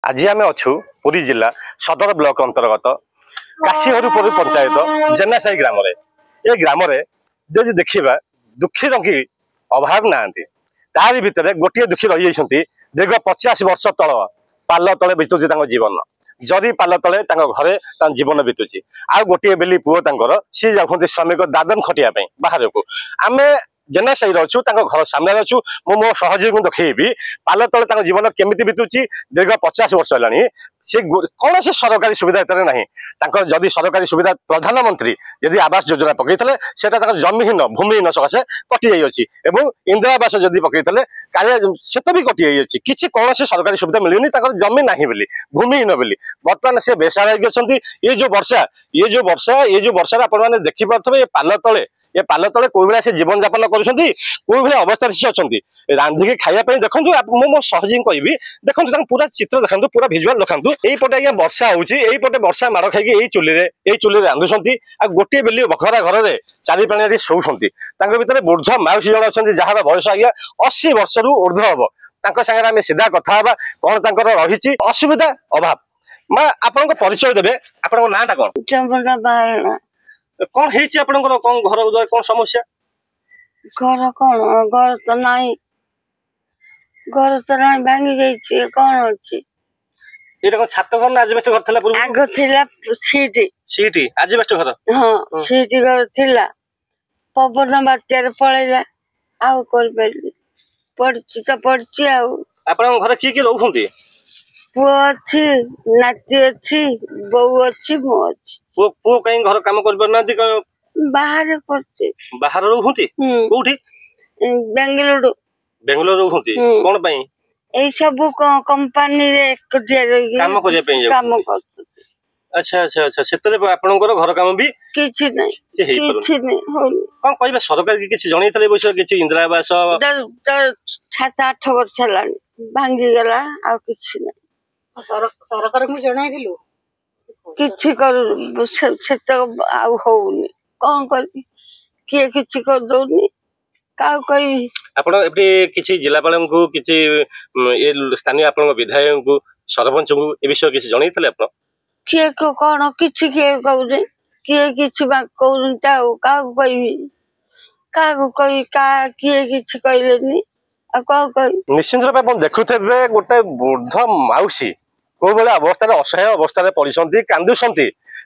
आज आम अच्छु पुरी जिला सदर ब्लॉक अंतर्गत काशीहरुपुर पंचायत जेनासाई ग्राम ए ग्राम जदि देखा दुखी रंगी अभाव ना तारी भितर गोटे दुखी रही दीर्घ 50 वर्ष तल पाल तले बीतुची जीवन जरी पाल तले घरे जीवन बीतुची आ गोटे बेली पुओ सी जाती श्रमिक दादन खटिया बाहर को आम जेनासाई अच्छु घर सामने अच्छु मो सहयोगी देखी पाल तले जीवन केमी बीतुची दीर्घ 50 वर्ष है सी कौन से सरकारी सुविधा इतने ना जदि सरकारी सुविधा प्रधानमंत्री यदि आवास योजना पकड़े से जमीहीन भूमिहीन सकाशे कटि जाइए इंदिरा आवास जदि पकड़े से तो भी कटि जाइए किसी कौन से सरकारी सुविधा मिलूनी जमी ना भूमिहीन बोली बर्तमान से बेसहारा ये जो वर्षा आप देखिपे पाल तले ये पाल तले कोई भाया से जीवन यापन कर अवस्था से अच्छा रांधिकी खायापी देखो मो सहजी कहि देखो पूरा चित्र देखा पूरा भिजुआल देखा यहीपटे आज्ञा वर्षा होपटे वर्षा माड़ खाई चुली रांधुंट आ गोटे बेली बखरा घर में चारिपाणी शोषंती भर वृद्ध माउसी जन अच्छा जार बयस आज्ञा 80 वर्ष रु ऊर्ध हम सागे सीधा कथा कौन रही असुविधा अभाव माँ आपण परिचय देवे आप नाटा कौन कौन है कौन घर कौन समस्या घर कौन घर तो नहीं भांगी जाइए कौन अच्छी ये कौन छात घर ना आजबेस्ट घर थिला पूर्व आगो थिला सीटी आजबेस्ट घर हां सीटी घर थिला पवन बात्यार पळैला आउ कर बेली पड़ची तो पड़ची आउ आपन घर की रहउथंती पुओ अच्छी नाती अच्छी बहू अच्छी मो अच्छी पो कहीं घर काम कर परनांती बाहर पड़ची बाहर रहउथंती कोठी बेंगलुरु रहउथंती कोन पई ए सब कंपनी रे कटिया रही काम करिया पई काम कर अच्छा अच्छा अच्छा सेतरे आपनकर घर काम भी किछि नहीं होनी कोन कहबे सरकार की किछि जणैतले बस किछि इंदिरा आवास 7-8 वर्ष लानी भांगी गला आ किछि नहीं सरकार को जणाई दिलु किछि कर से तो आउ होनी कोन कर किए किछि कर दोनी का कहबी आपण एबे किछि जिलापाल को किछि ए स्थानीय आपण विधायक को सरपंच को ए विषय किछि जणैतले आपण किए को कोन किछि किए कहू किए किछि बा कहू ताऊ का कहबी का कहि का किए किछि कहलेनी आ का कहि निश्चित रूप आपण देखुथेबे गोटे वृद्ध माउसी को बेले अवस्था असहाय अवस्था पड़ती कांदुंट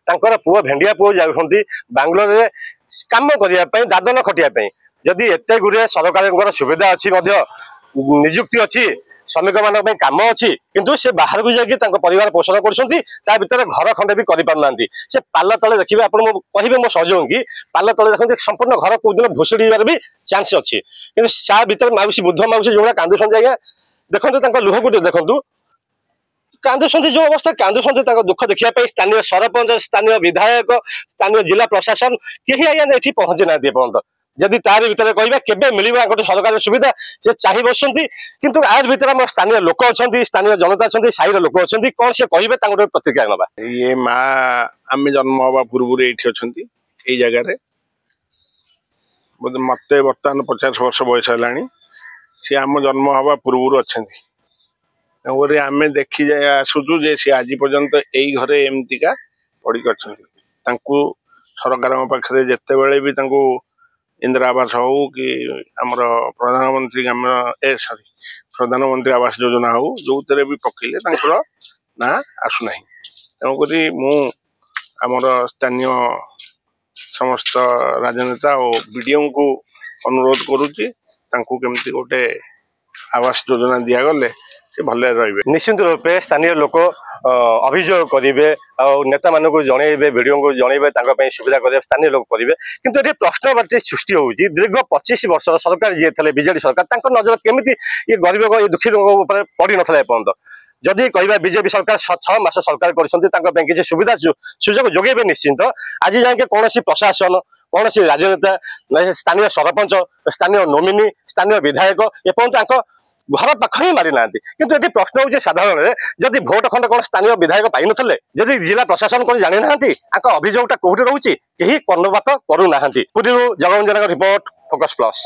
पुओ भेंडिया पुओ जाऊँगी बांग्लोर में कम करने दादन खटिया जदि एत गुड़े सरकार सुविधा अच्छी निजुक्ति अच्छी श्रमिक मान कम अच्छी किंतु से बाहर को जाकर परिवार पोषण कर घर खंडे भी करना से पाल तले देखिए आप कहे मो सहयोगी पाल तले देखते संपूर्ण घर कौ दिन भुशुड़ी भी चांस अच्छी कि माउसी बुद्ध माउसी जो कांदुंट आज्ञा देखो लुह को देखु कांदुंट जो अवस्था कांदुंट दुख देखा स्थानीय सरपंच स्थानीय विधायक स्थानीय जिला प्रशासन कहीं आज्ञा ये पहुंची ना पर्यटन जदि तार भीतर कह केबे मिलिबा गोटे सरकारी सुविधा से चाह बसुंती किंतु आज भीतर आम स्थानीय लोक अच्छा स्थानीय जनता अच्छा साईर लोक अच्छा कौन से कहे प्रतिक्रिया नवा ये माँ आम जन्म हवा पूर्व ये जगार मत बर्तमान 50 वर्ष बयस है सी आम जन्म हवा पूर्व अच्छा आम देखी आसुचु जे सी आज पर्यंत यही घरे एमतीका पड़ी अच्छा सरकार पाखे जिते बड़े भी इंदिरा आवास हो कि आमर प्रधानमंत्री ग्राम सॉरी प्रधानमंत्री आवास योजना हो जो भी पकड़े ना आसुना तेणुक आमर स्थानीय समस्त राजनेता और बीडीओ को अनुरोध करुच्ची केमती गोटे आवास योजना दिगले से भले रही निश्चित रूपे स्थानीय लोक अभियोग करेंगे नेता मान जनइबे वीडियो को जनइबे सुविधा करेंगे स्थानीय लोग करेंगे किंतु ये प्रश्नवाची सृष्टि होगी दीर्घ 25 वर्ष सरकार जी थे बीजेडी सरकार नजर केमी ये गरीब ये दुखी लोक पड़ ना एपर्यंत जदि कह बीजेपी सरकार 6 मास सरकार कर सुविधा सुजोग जोगेबे निश्चिंत आज जाके कौन प्रशासन कौन राजनेता स्थानीय सरपंच स्थानीय नोमिनी स्थानीय विधायक एपर्यंत घर पाखे ही मारी ना किंतु ये प्रश्न हो साधारण जदि भोट खंड कौन स्थानीय विधायक पाई नथिले जदि जिला प्रशासन को जानी ना अभियोगटा कौटी रोचे कहीं कर्णपात करूना पुरी जगमंजन रिपोर्ट फोकस प्लस।